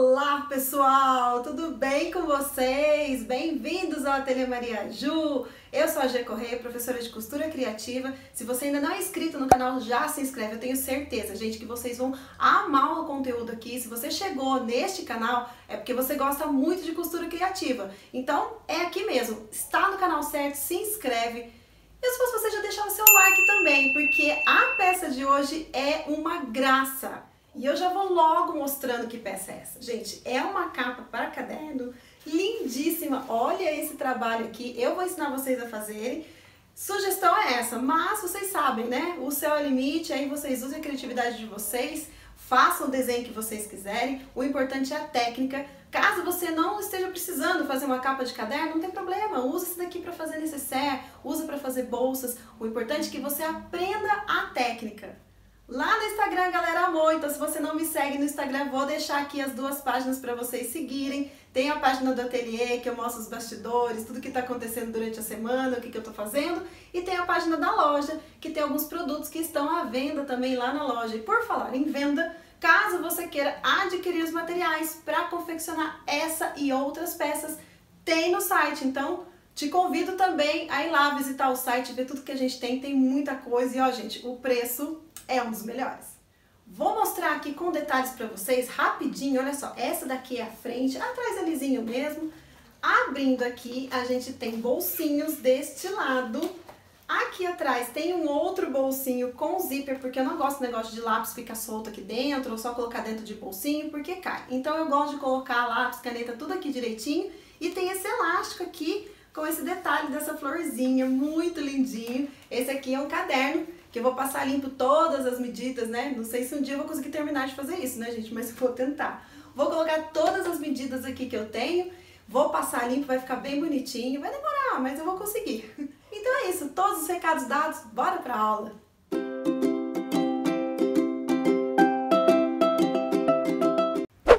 Olá pessoal, tudo bem com vocês? Bem-vindos ao Ateliê Maria Ju. Eu sou a Gê Correia, professora de costura criativa. Se você ainda não é inscrito no canal, já se inscreve. Eu tenho certeza, gente, que vocês vão amar o conteúdo aqui. Se você chegou neste canal, é porque você gosta muito de costura criativa. Então, é aqui mesmo. Está no canal certo, se inscreve. E se fosse você, já deixava o seu like também, porque a peça de hoje é uma graça. E eu já vou logo mostrando que peça é essa. Gente, é uma capa para caderno, lindíssima. Olha esse trabalho aqui, eu vou ensinar vocês a fazerem. Sugestão é essa, mas vocês sabem, né? O céu é limite, aí vocês usem a criatividade de vocês, façam o desenho que vocês quiserem. O importante é a técnica. Caso você não esteja precisando fazer uma capa de caderno, não tem problema. Usa isso daqui para fazer nécessaire, usa para fazer bolsas. O importante é que você aprenda a técnica. Lá no Instagram a galera amou, então se você não me segue no Instagram, vou deixar aqui as duas páginas para vocês seguirem. Tem a página do ateliê, que eu mostro os bastidores, tudo que está acontecendo durante a semana, o que eu estou fazendo. E tem a página da loja, que tem alguns produtos que estão à venda também lá na loja. E por falar em venda, caso você queira adquirir os materiais para confeccionar essa e outras peças, tem no site. Então, te convido também a ir lá visitar o site, ver tudo que a gente tem muita coisa. E ó, gente, o preço é um dos melhores. Vou mostrar aqui com detalhes para vocês rapidinho. Olha só, essa daqui é a frente, atrás é lisinho mesmo. Abrindo aqui, a gente tem bolsinhos deste lado. Aqui atrás tem um outro bolsinho com zíper, porque eu não gosto do negócio de lápis ficar solto aqui dentro, ou só colocar dentro de bolsinho, porque cai. Então eu gosto de colocar lápis, caneta, tudo aqui direitinho. E tem esse elástico aqui, com esse detalhe dessa florzinha, muito lindinho. Esse aqui é um caderno, que eu vou passar limpo todas as medidas, né? Não sei se um dia eu vou conseguir terminar de fazer isso, né, gente? Mas eu vou tentar. Vou colocar todas as medidas aqui que eu tenho, vou passar limpo, vai ficar bem bonitinho. Vai demorar, mas eu vou conseguir. Então é isso, todos os recados dados, bora pra aula!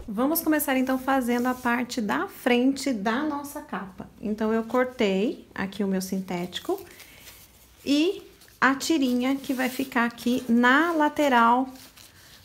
Vamos começar então fazendo a parte da frente da nossa capa. Então eu cortei aqui o meu sintético e a tirinha que vai ficar aqui na lateral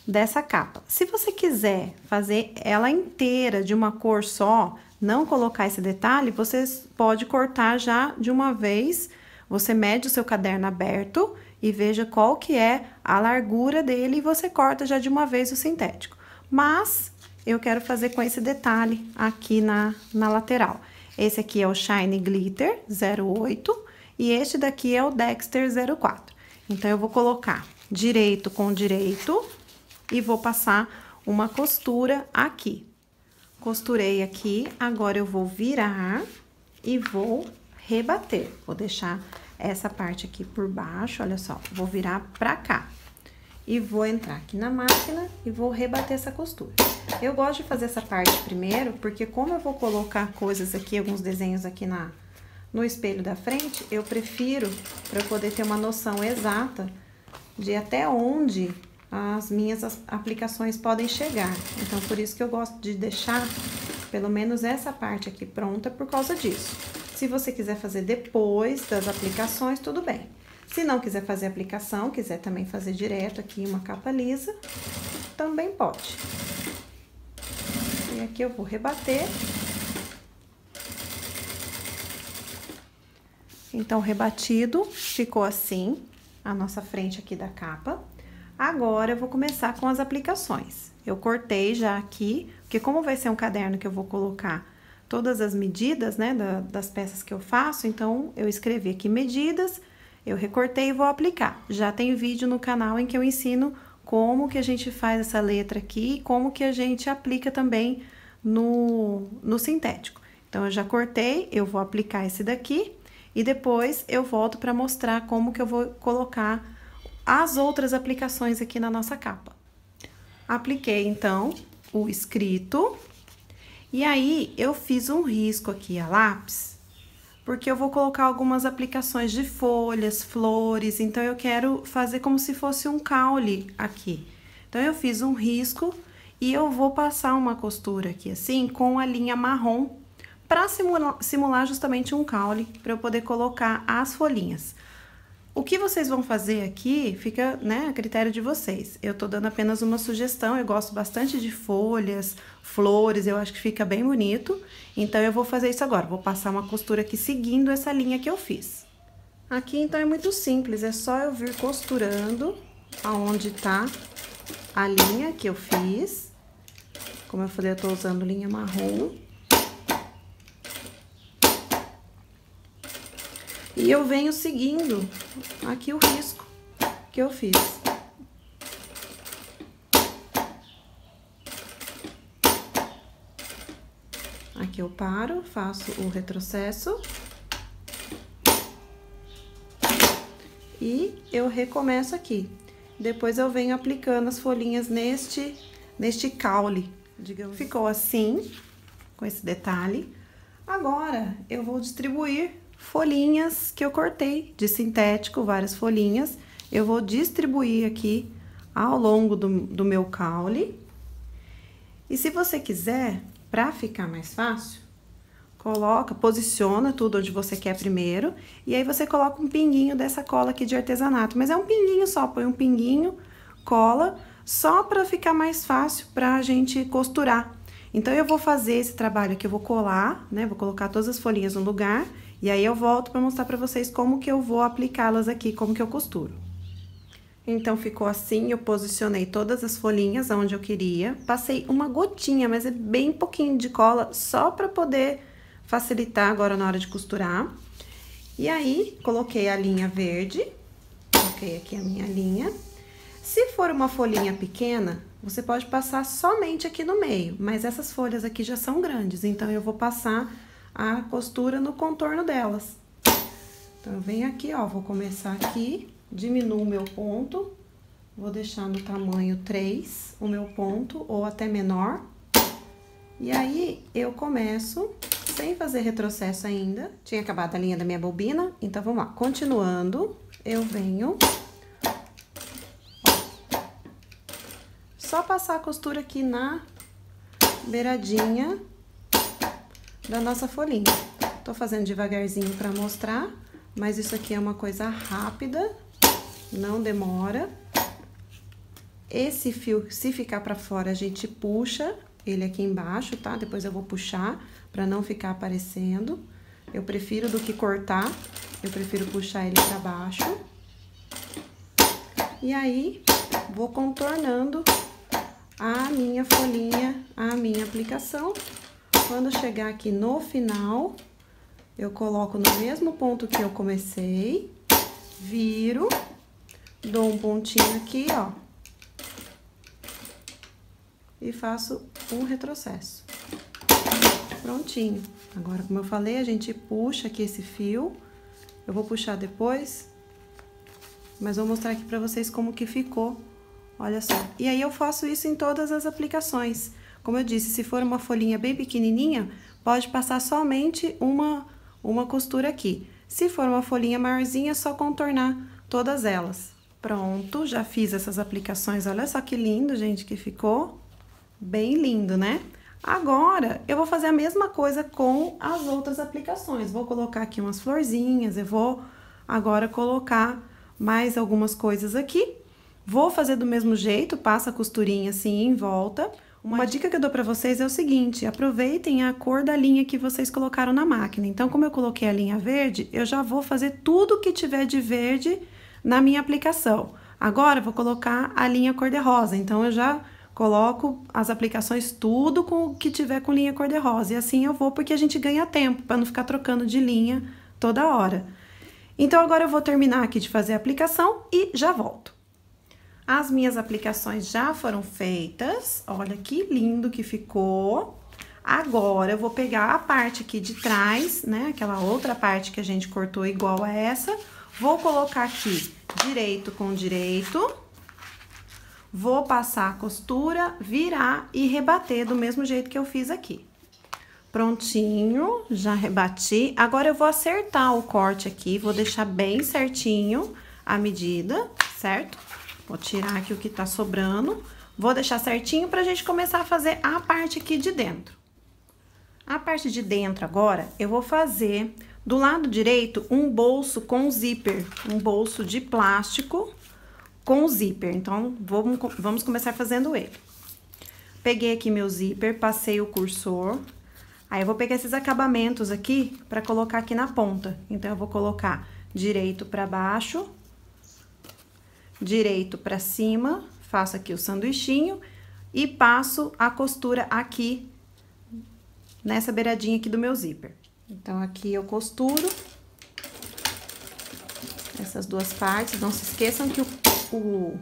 dessa capa. Se você quiser fazer ela inteira de uma cor só, não colocar esse detalhe, você pode cortar já de uma vez. Você mede o seu caderno aberto e veja qual que é a largura dele e você corta já de uma vez o sintético. Mas eu quero fazer com esse detalhe aqui na lateral. Esse aqui é o Shine Glitter 08 e este daqui é o Dexter 04. Então, eu vou colocar direito com direito e vou passar uma costura aqui. Costurei aqui, agora eu vou virar e vou rebater. Vou deixar essa parte aqui por baixo, olha só, vou virar pra cá. E vou entrar aqui na máquina e vou rebater essa costura. Eu gosto de fazer essa parte primeiro, porque como eu vou colocar coisas aqui, alguns desenhos aqui no espelho da frente, eu prefiro, para poder ter uma noção exata de até onde as minhas aplicações podem chegar. Então, por isso que eu gosto de deixar pelo menos essa parte aqui pronta por causa disso. Se você quiser fazer depois das aplicações, tudo bem. Se não quiser fazer aplicação, quiser também fazer direto aqui uma capa lisa, também pode. E aqui eu vou rebater. Então, rebatido, ficou assim, a nossa frente aqui da capa. Agora, eu vou começar com as aplicações. Eu cortei já aqui, porque como vai ser um caderno que eu vou colocar todas as medidas, né, das peças que eu faço, então, eu escrevi aqui medidas, eu recortei e vou aplicar. Já tem vídeo no canal em que eu ensino como que a gente faz essa letra aqui e como que a gente aplica também no sintético. Então, eu já cortei, eu vou aplicar esse daqui. E depois eu volto para mostrar como que eu vou colocar as outras aplicações aqui na nossa capa. Apliquei, então, o escrito. E aí, eu fiz um risco aqui a lápis, porque eu vou colocar algumas aplicações de folhas, flores. Então, eu quero fazer como se fosse um caule aqui. Então, eu fiz um risco e eu vou passar uma costura aqui, assim, com a linha marrom, para simular justamente um caule, para eu poder colocar as folhinhas. O que vocês vão fazer aqui fica, né, a critério de vocês. Eu tô dando apenas uma sugestão, eu gosto bastante de folhas, flores, eu acho que fica bem bonito. Então, eu vou fazer isso agora, vou passar uma costura aqui seguindo essa linha que eu fiz. Aqui, então, é muito simples, é só eu vir costurando aonde tá a linha que eu fiz. Como eu falei, eu tô usando linha marrom. E eu venho seguindo aqui o risco que eu fiz. Aqui eu paro, faço o retrocesso. E eu recomeço aqui. Depois eu venho aplicando as folhinhas neste caule, digamos. Ficou assim, com esse detalhe. Agora, eu vou distribuir folhinhas que eu cortei de sintético, várias folhinhas. Eu vou distribuir aqui ao longo do meu caule. E se você quiser, para ficar mais fácil, posiciona tudo onde você quer primeiro. E aí você coloca um pinguinho dessa cola aqui de artesanato. Mas é um pinguinho só, põe um pinguinho, cola, só para ficar mais fácil pra gente costurar. Então, eu vou fazer esse trabalho aqui, eu vou colar, né? Vou colocar todas as folhinhas no lugar. E aí, eu volto para mostrar para vocês como que eu vou aplicá-las aqui, como que eu costuro. Então, ficou assim, eu posicionei todas as folhinhas onde eu queria. Passei uma gotinha, mas é bem pouquinho de cola, só para poder facilitar agora na hora de costurar. E aí, coloquei a linha verde, coloquei aqui a minha linha. Se for uma folhinha pequena, você pode passar somente aqui no meio, mas essas folhas aqui já são grandes, então eu vou passar a costura no contorno delas. Então, eu venho aqui, ó, vou começar aqui, diminuo o meu ponto, vou deixar no tamanho 3 o meu ponto, ou até menor. E aí, eu começo, sem fazer retrocesso ainda, tinha acabado a linha da minha bobina, então vamos lá. Continuando, eu venho... Só passar a costura aqui na beiradinha da nossa folhinha. Tô fazendo devagarzinho pra mostrar, mas isso aqui é uma coisa rápida, não demora. Esse fio, se ficar pra fora, a gente puxa ele aqui embaixo, tá? Depois eu vou puxar pra não ficar aparecendo. Eu prefiro do que cortar, eu prefiro puxar ele pra baixo. E aí, vou contornando a minha folhinha, a minha aplicação. Quando chegar aqui no final, eu coloco no mesmo ponto que eu comecei, viro, dou um pontinho aqui, ó, e faço um retrocesso. Prontinho. Agora, como eu falei, a gente puxa aqui esse fio. Eu vou puxar depois, mas vou mostrar aqui pra vocês como que ficou. Olha só. E aí, eu faço isso em todas as aplicações. Como eu disse, se for uma folhinha bem pequenininha, pode passar somente uma costura aqui. Se for uma folhinha maiorzinha, é só contornar todas elas. Pronto, já fiz essas aplicações. Olha só que lindo, gente, que ficou. Bem lindo, né? Agora, eu vou fazer a mesma coisa com as outras aplicações. Vou colocar aqui umas florzinhas, eu vou agora colocar mais algumas coisas aqui. Vou fazer do mesmo jeito, passa a costurinha assim em volta. Uma dica que eu dou pra vocês é o seguinte, aproveitem a cor da linha que vocês colocaram na máquina. Então, como eu coloquei a linha verde, eu já vou fazer tudo que tiver de verde na minha aplicação. Agora, eu vou colocar a linha cor-de-rosa, então eu já coloco as aplicações tudo com o que tiver com linha cor-de-rosa. E assim eu vou, porque a gente ganha tempo, para não ficar trocando de linha toda hora. Então, agora eu vou terminar aqui de fazer a aplicação e já volto. As minhas aplicações já foram feitas, olha que lindo que ficou. Agora, eu vou pegar a parte aqui de trás, né, aquela outra parte que a gente cortou igual a essa. Vou colocar aqui direito com direito. Vou passar a costura, virar e rebater do mesmo jeito que eu fiz aqui. Prontinho, já rebati. Agora, eu vou acertar o corte aqui, vou deixar bem certinho a medida, certo? Vou tirar aqui o que tá sobrando, vou deixar certinho pra gente começar a fazer a parte aqui de dentro. A parte de dentro agora, eu vou fazer Do lado direito, um bolso com zíper, um bolso de plástico com zíper. Então, vamos começar fazendo ele. Peguei aqui meu zíper, passei o cursor. Aí, eu vou pegar esses acabamentos aqui para colocar aqui na ponta. Então, eu vou colocar direito para baixo, direito para cima, faço aqui o sanduichinho e passo a costura aqui nessa beiradinha aqui do meu zíper. Então, aqui eu costuro essas duas partes. Não se esqueçam que o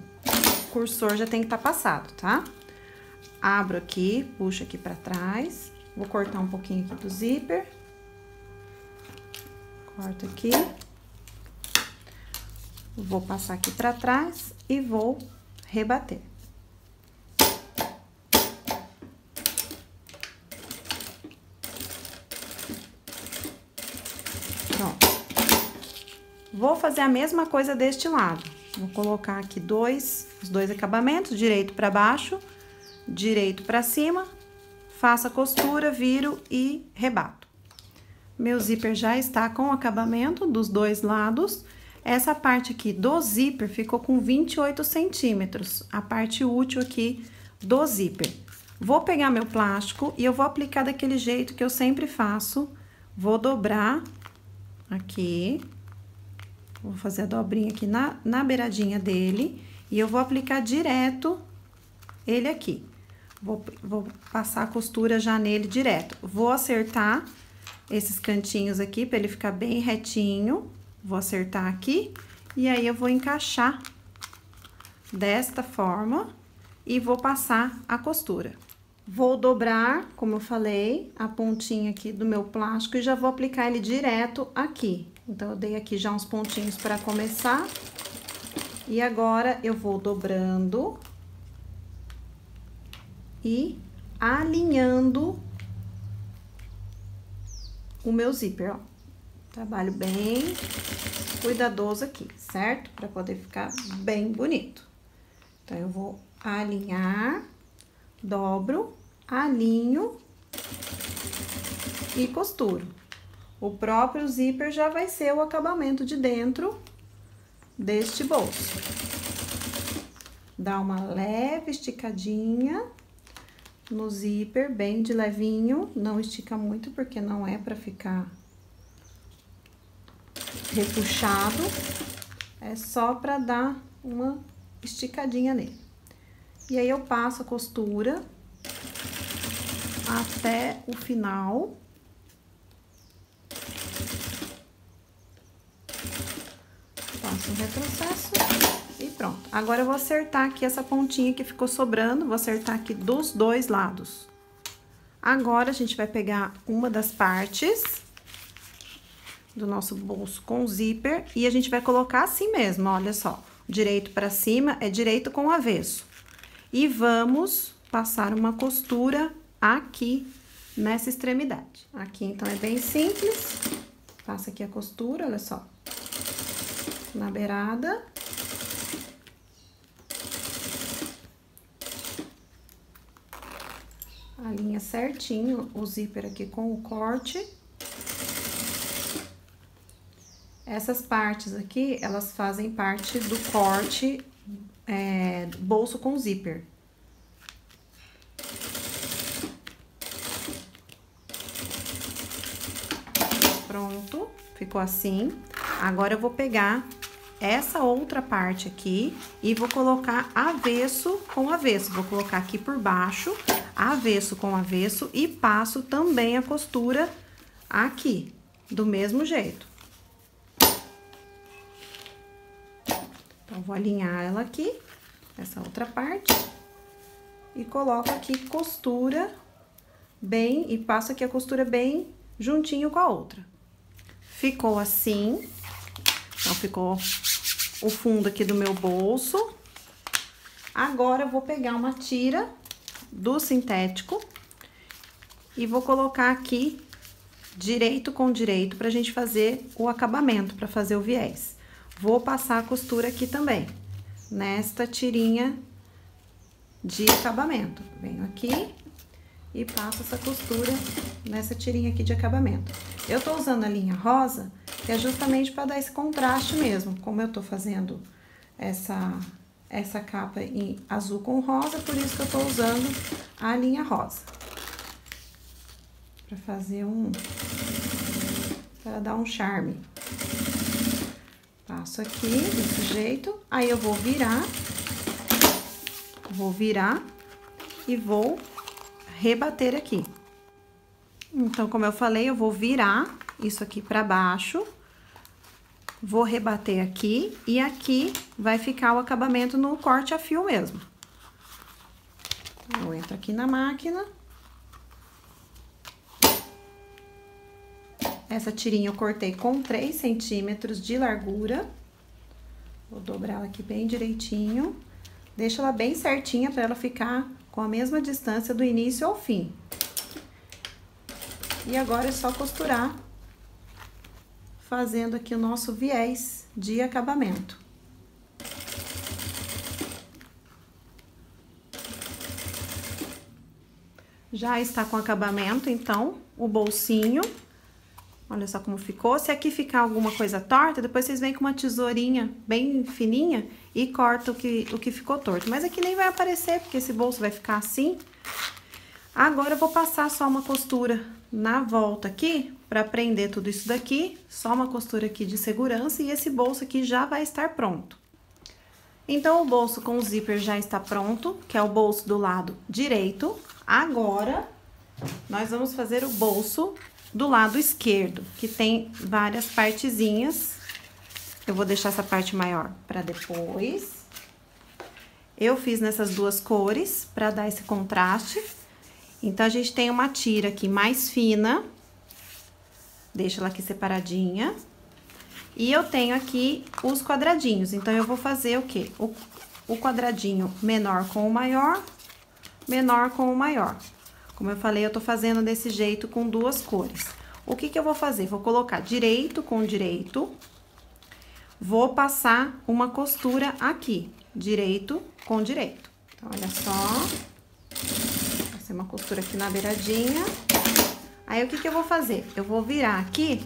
cursor já tem que estar passado, tá? Abro aqui, puxo aqui pra trás. Vou cortar um pouquinho aqui do zíper. Corto aqui. Vou passar aqui pra trás e vou rebater. Vou fazer a mesma coisa deste lado. Vou colocar aqui os dois acabamentos, direito para baixo, direito para cima, faço a costura, viro e rebato. Meu zíper já está com o acabamento dos dois lados. Essa parte aqui do zíper ficou com 28 centímetros, a parte útil aqui do zíper. Vou pegar meu plástico e eu vou aplicar daquele jeito que eu sempre faço. Vou dobrar aqui. Vou fazer a dobrinha aqui na beiradinha dele e eu vou aplicar direto ele aqui. Vou passar a costura já nele direto. Vou acertar esses cantinhos aqui para ele ficar bem retinho. Vou acertar aqui e aí eu vou encaixar desta forma e vou passar a costura. Vou dobrar, como eu falei, a pontinha aqui do meu plástico e já vou aplicar ele direto aqui. Então, eu dei aqui já uns pontinhos para começar. E agora, eu vou dobrando e alinhando o meu zíper, ó. Trabalho bem cuidadoso aqui, certo? Para poder ficar bem bonito. Então, eu vou alinhar, dobro, alinho e costuro. O próprio zíper já vai ser o acabamento de dentro deste bolso. Dá uma leve esticadinha no zíper, bem de levinho. Não estica muito, porque não é pra ficar repuxado. É só pra dar uma esticadinha nele. E aí, eu passo a costura até o final. Faço um retrocesso e pronto. Agora, eu vou acertar aqui essa pontinha que ficou sobrando, vou acertar aqui dos dois lados. Agora, a gente vai pegar uma das partes do nosso bolso com zíper e a gente vai colocar assim mesmo, olha só. Direito para cima é direito com avesso. E vamos passar uma costura aqui nessa extremidade. Aqui, então, é bem simples. Passa aqui a costura, olha só. Na beirada. Alinha certinho o zíper aqui com o corte. Essas partes aqui, elas fazem parte do corte bolso com zíper. Pronto, ficou assim. Agora, eu vou pegar essa outra parte aqui e vou colocar avesso com avesso. Vou colocar aqui por baixo, avesso com avesso e passo também a costura aqui, do mesmo jeito. Então, vou alinhar ela aqui, essa outra parte, e coloco aqui costura bem, e passo aqui a costura bem juntinho com a outra. Ficou assim. Então, ficou o fundo aqui do meu bolso. Agora, eu vou pegar uma tira do sintético e vou colocar aqui direito com direito pra gente fazer o acabamento, pra fazer o viés. Vou passar a costura aqui também, nesta tirinha de acabamento. Venho aqui, e passo essa costura nessa tirinha aqui de acabamento. Eu tô usando a linha rosa, que é justamente para dar esse contraste mesmo, como eu tô fazendo essa capa em azul com rosa, por isso que eu tô usando a linha rosa. Para fazer para dar um charme. Passo aqui desse jeito, aí eu vou virar e vou rebater aqui. Então, como eu falei, eu vou virar isso aqui para baixo, vou rebater aqui e aqui vai ficar o acabamento no corte a fio mesmo. Eu entro aqui na máquina. Essa tirinha eu cortei com 3 centímetros de largura. Vou dobrar ela aqui bem direitinho. Deixa ela bem certinha para ela ficar com a mesma distância do início ao fim. E agora é só costurar, fazendo aqui o nosso viés de acabamento. Já está com acabamento, então, o bolsinho. Olha só como ficou. Se aqui ficar alguma coisa torta, depois vocês vêm com uma tesourinha bem fininha e corta o que ficou torto. Mas aqui nem vai aparecer, porque esse bolso vai ficar assim. Agora eu vou passar só uma costura na volta aqui, para prender tudo isso daqui. Só uma costura aqui de segurança e esse bolso aqui já vai estar pronto. Então, o bolso com o zíper já está pronto, que é o bolso do lado direito. Agora, nós vamos fazer o bolso do lado esquerdo, que tem várias partezinhas. Eu vou deixar essa parte maior para depois. Eu fiz nessas duas cores para dar esse contraste. Então, a gente tem uma tira aqui mais fina. Deixa ela aqui separadinha. E eu tenho aqui os quadradinhos. Então, eu vou fazer o quê? O quadradinho menor com o maior, menor com o maior. Como eu falei, eu tô fazendo desse jeito com duas cores. O que que eu vou fazer? Vou colocar direito com direito. Vou passar uma costura aqui, direito com direito. Então, olha só. Passei uma costura aqui na beiradinha. Aí, o que que eu vou fazer? Eu vou virar aqui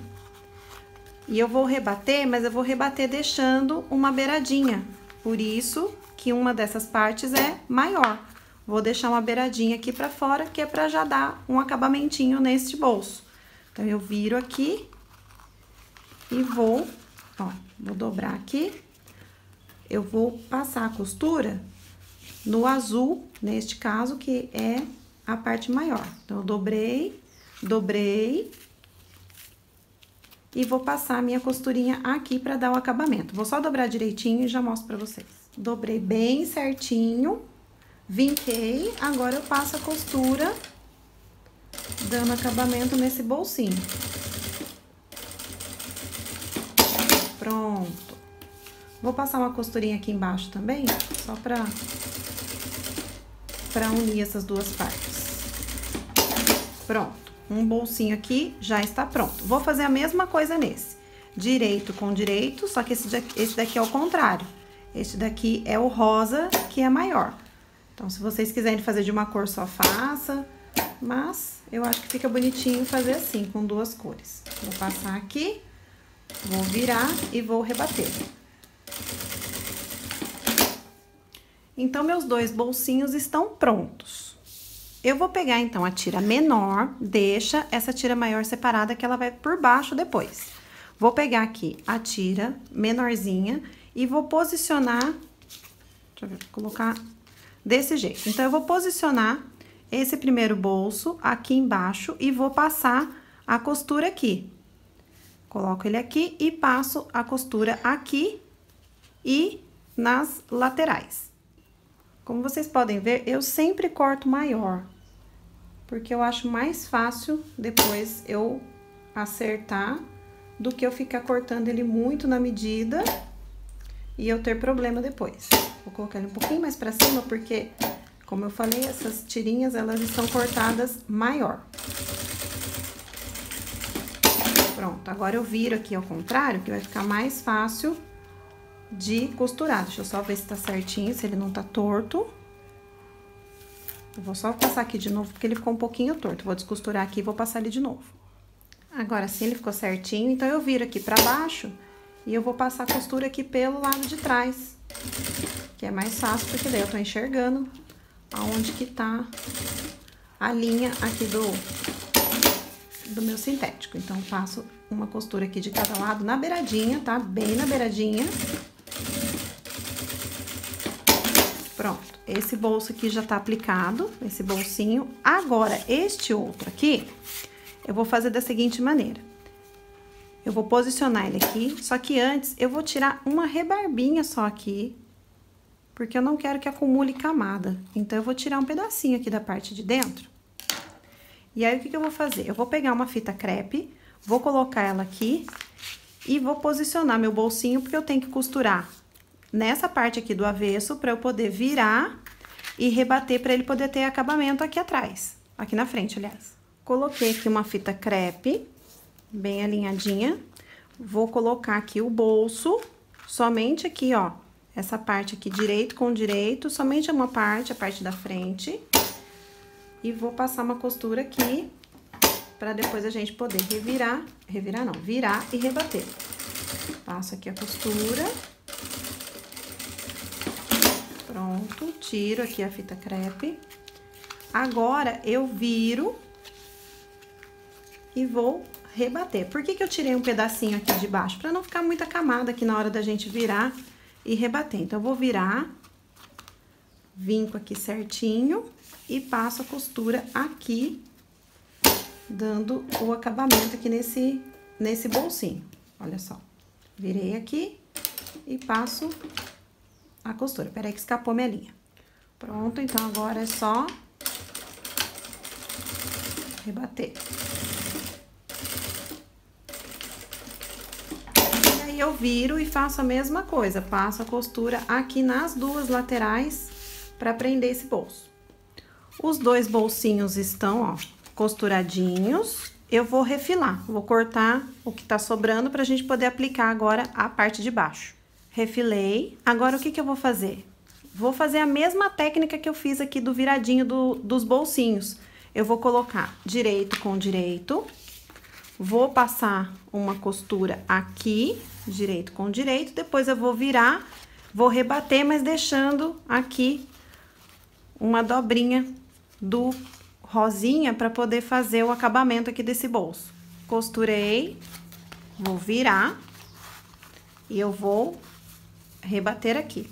e eu vou rebater, mas eu vou rebater deixando uma beiradinha. Por isso que uma dessas partes é maior. Vou deixar uma beiradinha aqui pra fora, que é pra já dar um acabamentinho neste bolso. Então, eu viro aqui e vou dobrar aqui. Eu vou passar a costura no azul, neste caso, que é a parte maior. Então, eu dobrei e vou passar a minha costurinha aqui pra dar o acabamento. Vou só dobrar direitinho e já mostro pra vocês. Dobrei bem certinho. Vinquei, agora eu passo a costura, dando acabamento nesse bolsinho. Pronto. Vou passar uma costurinha aqui embaixo também, só pra unir essas duas partes. Pronto. Um bolsinho aqui já está pronto. Vou fazer a mesma coisa nesse. Direito com direito, só que esse daqui é o contrário. Esse daqui é o rosa, que é maior. Então, se vocês quiserem fazer de uma cor só, faça. Mas eu acho que fica bonitinho fazer assim, com duas cores. Vou passar aqui, vou virar e vou rebater. Então, meus dois bolsinhos estão prontos. Eu vou pegar, então, a tira menor, deixa essa tira maior separada, que ela vai por baixo depois. Vou pegar aqui a tira menorzinha e vou posicionar... Deixa eu ver, vou colocar... desse jeito. Então, eu vou posicionar esse primeiro bolso aqui embaixo e vou passar a costura aqui. Coloco ele aqui e passo a costura aqui e nas laterais. Como vocês podem ver, eu sempre corto maior, porque eu acho mais fácil depois eu acertar do que eu ficar cortando ele muito na medida e eu ter problema depois. Vou colocar ele um pouquinho mais pra cima, porque, como eu falei, essas tirinhas, elas estão cortadas maior. Pronto, agora eu viro aqui ao contrário, que vai ficar mais fácil de costurar. Deixa eu só ver se tá certinho, se ele não tá torto. Eu vou só passar aqui de novo, porque ele ficou um pouquinho torto. Vou descosturar aqui e vou passar ele de novo. Agora sim, ele ficou certinho. Então, eu viro aqui pra baixo e eu vou passar a costura aqui pelo lado de trás. Que é mais fácil, porque daí eu tô enxergando aonde que tá a linha aqui do meu sintético. Então, eu passo uma costura aqui de cada lado na beiradinha, tá? Bem na beiradinha. Pronto. Esse bolso aqui já tá aplicado, esse bolsinho. Agora, este outro aqui, eu vou fazer da seguinte maneira. Eu vou posicionar ele aqui, só que antes eu vou tirar uma rebarbinha só aqui, porque eu não quero que acumule camada. Então, eu vou tirar um pedacinho aqui da parte de dentro. E aí, o que eu vou fazer? Eu vou pegar uma fita crepe, vou colocar ela aqui e vou posicionar meu bolsinho, porque eu tenho que costurar nessa parte aqui do avesso, para eu poder virar e rebater, para ele poder ter acabamento aqui atrás, aqui na frente, aliás. Coloquei aqui uma fita crepe, bem alinhadinha. Vou colocar aqui o bolso, somente aqui, ó, essa parte aqui, direito com direito, somente uma parte, a parte da frente. E vou passar uma costura aqui, para depois a gente poder virar e rebater. Passo aqui a costura. Pronto, tiro aqui a fita crepe. Agora, eu viro e vou rebater. Por que eu tirei um pedacinho aqui de baixo? Pra não ficar muita camada aqui na hora da gente virar e rebater. Então, eu vou virar, vinco aqui certinho e passo a costura aqui, dando o acabamento aqui nesse bolsinho. Olha só, virei aqui e passo a costura. Peraí que escapou minha linha. Pronto, então agora é só rebater. E aí eu viro e faço a mesma coisa, passo a costura aqui nas duas laterais para prender esse bolso. Os dois bolsinhos estão, ó, costuradinhos. Eu vou refilar, vou cortar o que tá sobrando pra gente poder aplicar agora a parte de baixo. Refilei. Agora, o que eu vou fazer? Vou fazer a mesma técnica que eu fiz aqui do viradinho dos bolsinhos. Eu vou colocar direito com direito. Vou passar uma costura aqui, direito com direito. Depois eu vou virar, vou rebater, mas deixando aqui uma dobrinha do rosinha para poder fazer o acabamento aqui desse bolso. Costurei, vou virar e eu vou rebater aqui.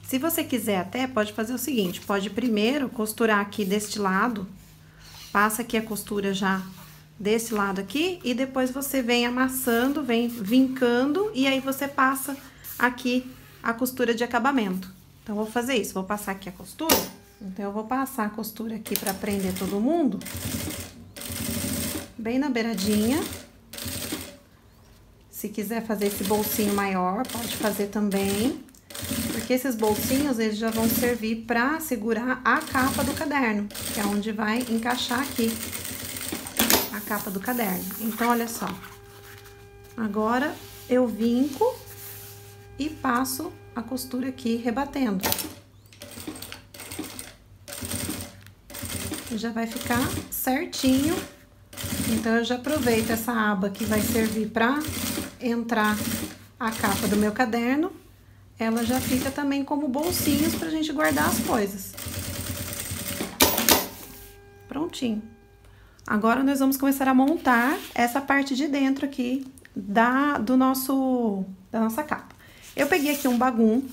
Se você quiser até, pode fazer o seguinte, pode primeiro costurar aqui deste lado, passa aqui a costura já desse lado aqui, e depois você vem amassando, vem vincando, e aí você passa aqui a costura de acabamento. Então, vou fazer isso, vou passar aqui a costura, então eu vou passar a costura aqui pra prender todo mundo, bem na beiradinha. Se quiser fazer esse bolsinho maior, pode fazer também, porque esses bolsinhos, eles já vão servir para segurar a capa do caderno, que é onde vai encaixar aqui a capa do caderno. Então, olha só, agora eu vinco e passo a costura aqui, rebatendo. Já vai ficar certinho. Então, eu já aproveito essa aba que vai servir para entrar a capa do meu caderno, ela já fica também como bolsinhos pra gente guardar as coisas. Prontinho. Agora, nós vamos começar a montar essa parte de dentro aqui da nossa capa. Eu peguei aqui um bagum.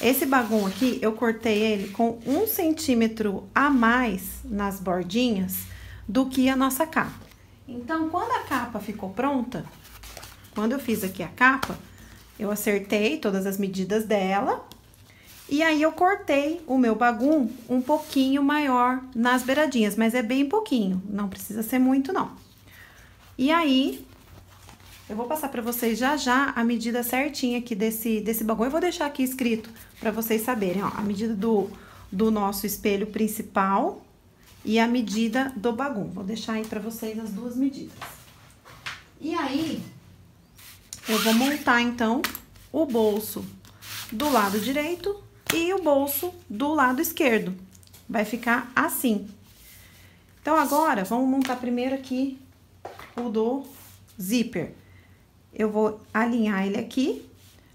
Esse bagum aqui, eu cortei ele com 1 centímetro a mais nas bordinhas do que a nossa capa. Então, quando a capa ficou pronta, quando eu fiz aqui a capa, eu acertei todas as medidas dela, e aí eu cortei o meu bagum um pouquinho maior nas beiradinhas, mas é bem pouquinho, não precisa ser muito não. E aí, eu vou passar pra vocês já já a medida certinha aqui desse bagum. Eu vou deixar aqui escrito pra vocês saberem, ó, a medida do nosso espelho principal e a medida do bagum. Vou deixar aí pra vocês as duas medidas. E aí, eu vou montar, então, o bolso do lado direito e o bolso do lado esquerdo. vai ficar assim. Então, agora, vamos montar primeiro aqui o do zíper. Eu vou alinhar ele aqui.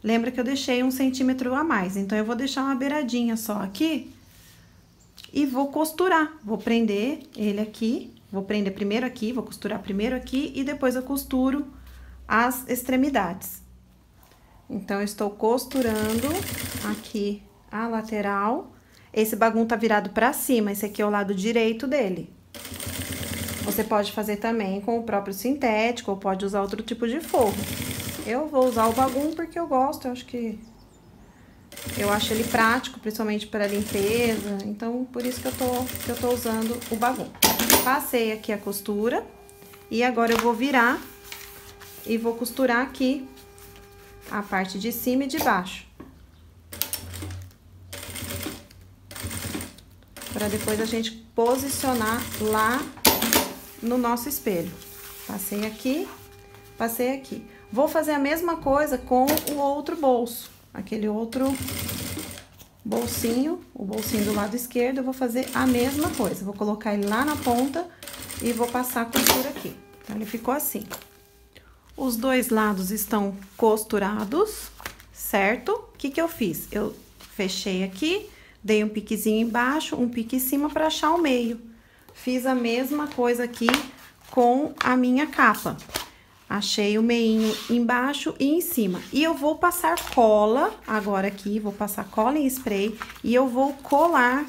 Lembra que eu deixei 1 centímetro a mais, então eu vou deixar uma beiradinha só aqui e vou costurar. Vou prender ele aqui, vou prender primeiro aqui, vou costurar primeiro aqui e depois eu costuro as extremidades. Então, eu estou costurando aqui a lateral. Esse bagulho tá virado pra cima, esse aqui é o lado direito dele. Você pode fazer também com o próprio sintético ou pode usar outro tipo de forro. Eu vou usar o bagum porque eu gosto, eu acho ele prático, principalmente para limpeza, então por isso que eu tô usando o bagum. Passei aqui a costura e agora eu vou virar e vou costurar aqui a parte de cima e de baixo. Para depois a gente posicionar lá no nosso espelho. Passei aqui, passei aqui. Vou fazer a mesma coisa com o outro bolso, aquele outro bolsinho, o bolsinho do lado esquerdo, eu vou fazer a mesma coisa. Vou colocar ele lá na ponta e vou passar a costura aqui. Então, ele ficou assim. Os dois lados estão costurados, certo? O que que eu fiz? Eu fechei aqui, dei um piquezinho embaixo, um pique em cima para achar o meio. Fiz a mesma coisa aqui com a minha capa. Achei o meinho embaixo e em cima. E eu vou passar cola agora aqui, vou passar cola em spray e eu vou colar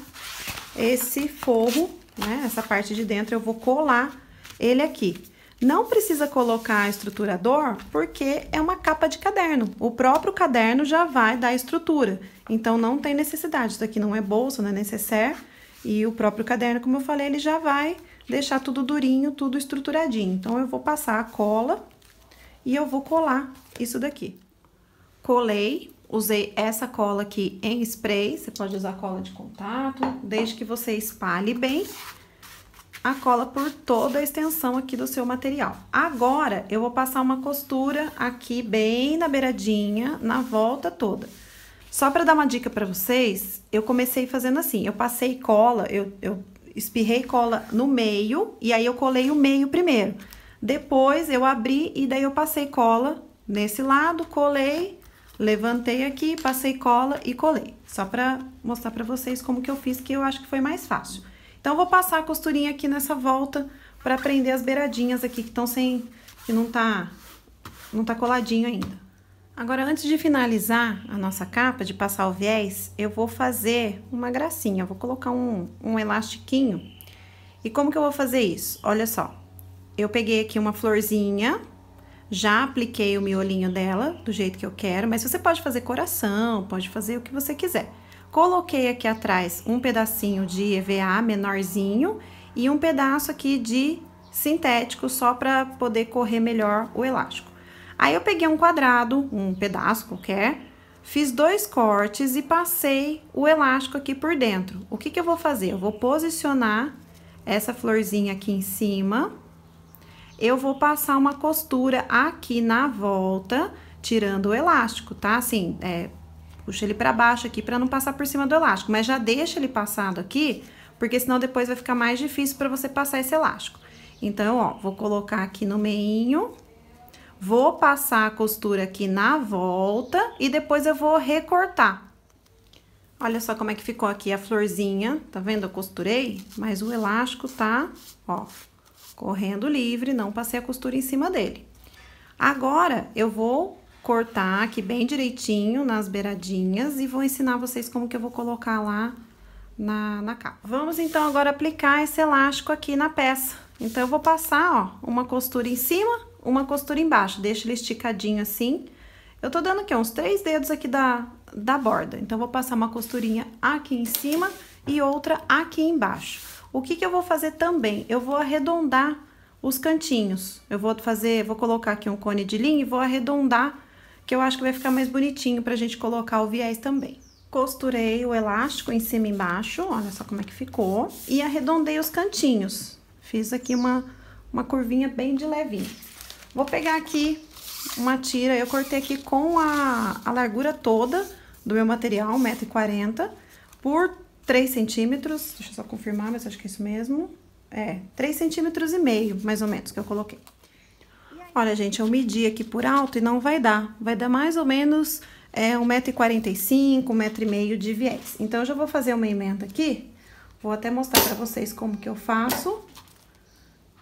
esse forro, né? Essa parte de dentro eu vou colar ele aqui. Não precisa colocar estruturador porque é uma capa de caderno. O próprio caderno já vai dar estrutura. Então, não tem necessidade. Isso aqui não é bolsa, não é necessaire. E o próprio caderno, como eu falei, ele já vai deixar tudo durinho, tudo estruturadinho. Então, eu vou passar a cola e eu vou colar isso daqui. Colei, usei essa cola aqui em spray. Você pode usar cola de contato, desde que você espalhe bem a cola por toda a extensão aqui do seu material. Agora, eu vou passar uma costura aqui bem na beiradinha, na volta toda. Só para dar uma dica para vocês, eu comecei fazendo assim, eu passei cola, eu espirrei cola no meio, e aí eu colei o meio primeiro. Depois, eu abri e daí eu passei cola nesse lado, colei, levantei aqui, passei cola e colei. Só para mostrar para vocês como que eu fiz, que eu acho que foi mais fácil. Então, eu vou passar a costurinha aqui nessa volta para prender as beiradinhas aqui que estão que não tá coladinho ainda. Agora, antes de finalizar a nossa capa, de passar o viés, eu vou fazer uma gracinha. Eu vou colocar um elastiquinho. E como que eu vou fazer isso? Olha só, eu peguei aqui uma florzinha, já apliquei o miolinho dela do jeito que eu quero, mas você pode fazer coração, pode fazer o que você quiser. Coloquei aqui atrás um pedacinho de EVA menorzinho e um pedaço aqui de sintético, só para poder correr melhor o elástico. Aí, eu peguei um quadrado, um pedaço qualquer, fiz 2 cortes e passei o elástico aqui por dentro. O que que eu vou fazer? Eu vou posicionar essa florzinha aqui em cima. Eu vou passar uma costura aqui na volta, tirando o elástico, tá? Assim, puxa ele pra baixo aqui pra não passar por cima do elástico, mas já deixa ele passado aqui, porque senão depois vai ficar mais difícil pra você passar esse elástico. Então, ó, vou colocar aqui no meinho, vou passar a costura aqui na volta e depois eu vou recortar. Olha só como é que ficou aqui a florzinha, tá vendo? Eu costurei, mas o elástico tá, ó, correndo livre, não passei a costura em cima dele. Agora, eu vou cortar aqui bem direitinho nas beiradinhas e vou ensinar vocês como que eu vou colocar lá na capa. Vamos, então, agora aplicar esse elástico aqui na peça. Então, eu vou passar, ó, uma costura em cima, uma costura embaixo. Deixa ele esticadinho assim. Eu tô dando aqui uns 3 dedos aqui da borda. Então, vou passar uma costurinha aqui em cima e outra aqui embaixo. O que que eu vou fazer também? Eu vou arredondar os cantinhos. Eu vou colocar aqui um cone de linha e vou arredondar, que eu acho que vai ficar mais bonitinho pra gente colocar o viés também. Costurei o elástico em cima e embaixo, olha só como é que ficou. E arredondei os cantinhos. Fiz aqui uma curvinha bem de levinho. Vou pegar aqui uma tira, eu cortei aqui com a largura toda do meu material, 1,40 m, por 3 centímetros, deixa eu só confirmar, mas acho que é isso mesmo. 3,5 centímetros, mais ou menos, que eu coloquei. Olha, gente, eu medi aqui por alto e não vai dar. Vai dar mais ou menos 1,45 m, 1,5 m de viés. Então, eu já vou fazer uma emenda aqui. Vou até mostrar pra vocês como que eu faço.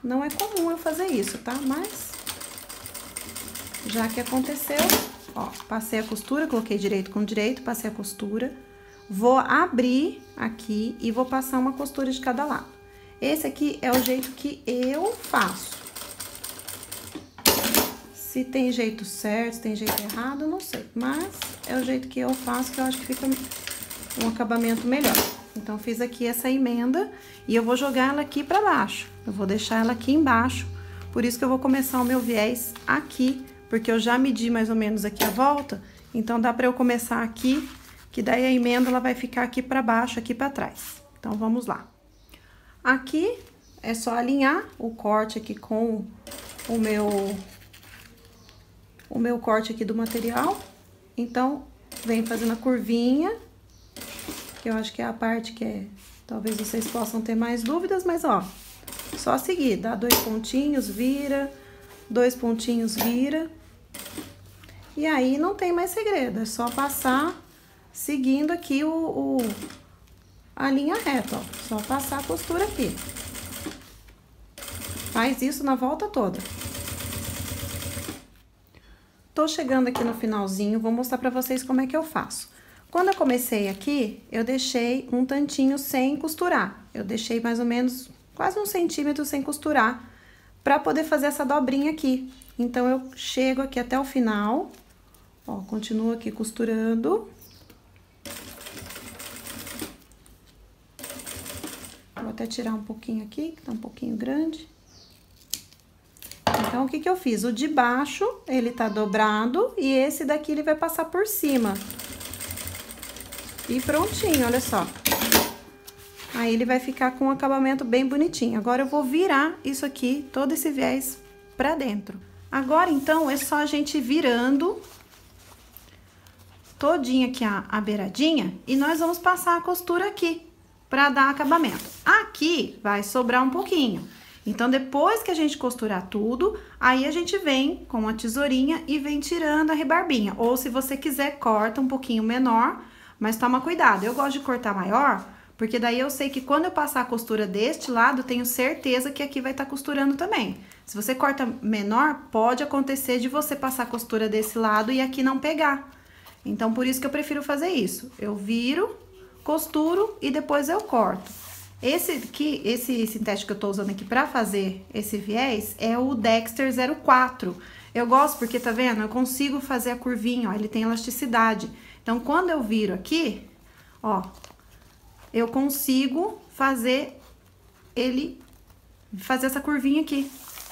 Não é comum eu fazer isso, tá? Mas, já que aconteceu, ó, passei a costura, coloquei direito com direito, passei a costura. Vou abrir aqui e vou passar uma costura de cada lado. Esse aqui é o jeito que eu faço. Se tem jeito certo, se tem jeito errado, não sei. Mas é o jeito que eu faço, que eu acho que fica um acabamento melhor. Então, fiz aqui essa emenda e eu vou jogar ela aqui pra baixo. Eu vou deixar ela aqui embaixo. Por isso que eu vou começar o meu viés aqui, porque eu já medi mais ou menos aqui a volta. Então, dá pra eu começar aqui, que daí a emenda ela vai ficar aqui pra baixo, aqui pra trás. Então, vamos lá. Aqui é só alinhar o corte aqui com o meu corte aqui do material. Então, vem fazendo a curvinha, que eu acho que é a parte que talvez vocês possam ter mais dúvidas, mas ó, só seguir, dá 2 pontinhos, vira, 2 pontinhos, vira. E aí não tem mais segredo, é só passar seguindo aqui a linha reta, ó. Só passar a costura aqui. Faz isso na volta toda. Tô chegando aqui no finalzinho, vou mostrar pra vocês como é que eu faço. Quando eu comecei aqui, eu deixei um tantinho sem costurar. Eu deixei mais ou menos quase 1 centímetro sem costurar, pra poder fazer essa dobrinha aqui. Então, eu chego aqui até o final, ó, continuo aqui costurando. Vou até tirar um pouquinho aqui, que tá um pouquinho grande. Então, o que que eu fiz? O de baixo, ele tá dobrado, e esse daqui ele vai passar por cima. E prontinho, olha só. Aí, ele vai ficar com um acabamento bem bonitinho. Agora, eu vou virar isso aqui, todo esse viés pra dentro. Agora, então, é só a gente virando todinha aqui a beiradinha, e nós vamos passar a costura aqui, pra dar acabamento. Aqui, vai sobrar um pouquinho. Então, depois que a gente costurar tudo, aí a gente vem com a tesourinha e vem tirando a rebarbinha. Ou, se você quiser, corta um pouquinho menor, mas toma cuidado. Eu gosto de cortar maior, porque daí eu sei que quando eu passar a costura deste lado, eu tenho certeza que aqui vai estar costurando também. Se você corta menor, pode acontecer de você passar a costura desse lado e aqui não pegar. Então, por isso que eu prefiro fazer isso. Eu viro, costuro e depois eu corto. Esse sintético que eu tô usando aqui pra fazer esse viés é o Dexter 04. Eu gosto porque, tá vendo? Eu consigo fazer a curvinha, ó, ele tem elasticidade. Então, quando eu viro aqui, ó, eu consigo fazer essa curvinha aqui,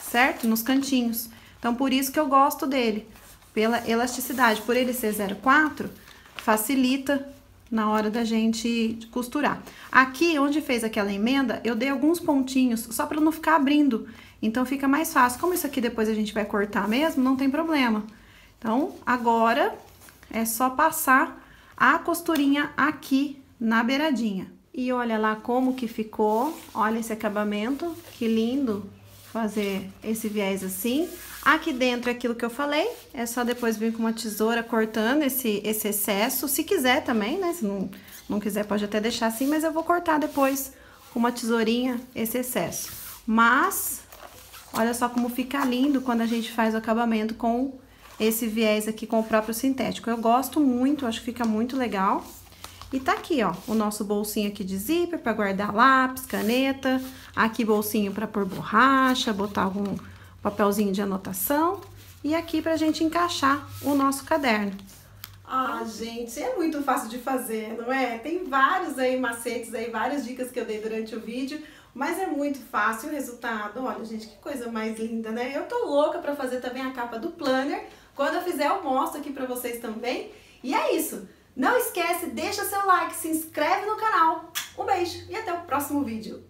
certo? Nos cantinhos. Então, por isso que eu gosto dele, pela elasticidade. Por ele ser 04, facilita na hora da gente costurar. Aqui, onde fez aquela emenda, eu dei alguns pontinhos, só pra não ficar abrindo. Então, fica mais fácil. Como isso aqui depois a gente vai cortar mesmo, não tem problema. Então, agora, é só passar a costurinha aqui na beiradinha. E olha lá como que ficou. Olha esse acabamento, que lindo fazer esse viés assim. Aqui dentro é aquilo que eu falei, é só depois vir com uma tesoura cortando esse excesso, se quiser também, né? Se não quiser pode até deixar assim, mas eu vou cortar depois com uma tesourinha esse excesso. Mas, olha só como fica lindo quando a gente faz o acabamento com esse viés aqui com o próprio sintético. Eu gosto muito, acho que fica muito legal. E tá aqui, ó, o nosso bolsinho aqui de zíper para guardar lápis, caneta. Aqui bolsinho para pôr borracha, botar algum papelzinho de anotação. E aqui pra gente encaixar o nosso caderno. Ah, gente, é muito fácil de fazer, não é? Tem vários aí macetes aí, várias dicas que eu dei durante o vídeo. Mas é muito fácil o resultado. Olha, gente, que coisa mais linda, né? Eu tô louca pra fazer também a capa do planner. Quando eu fizer, eu mostro aqui pra vocês também. E é isso. Não esquece, deixa seu like, se inscreve no canal. Um beijo e até o próximo vídeo.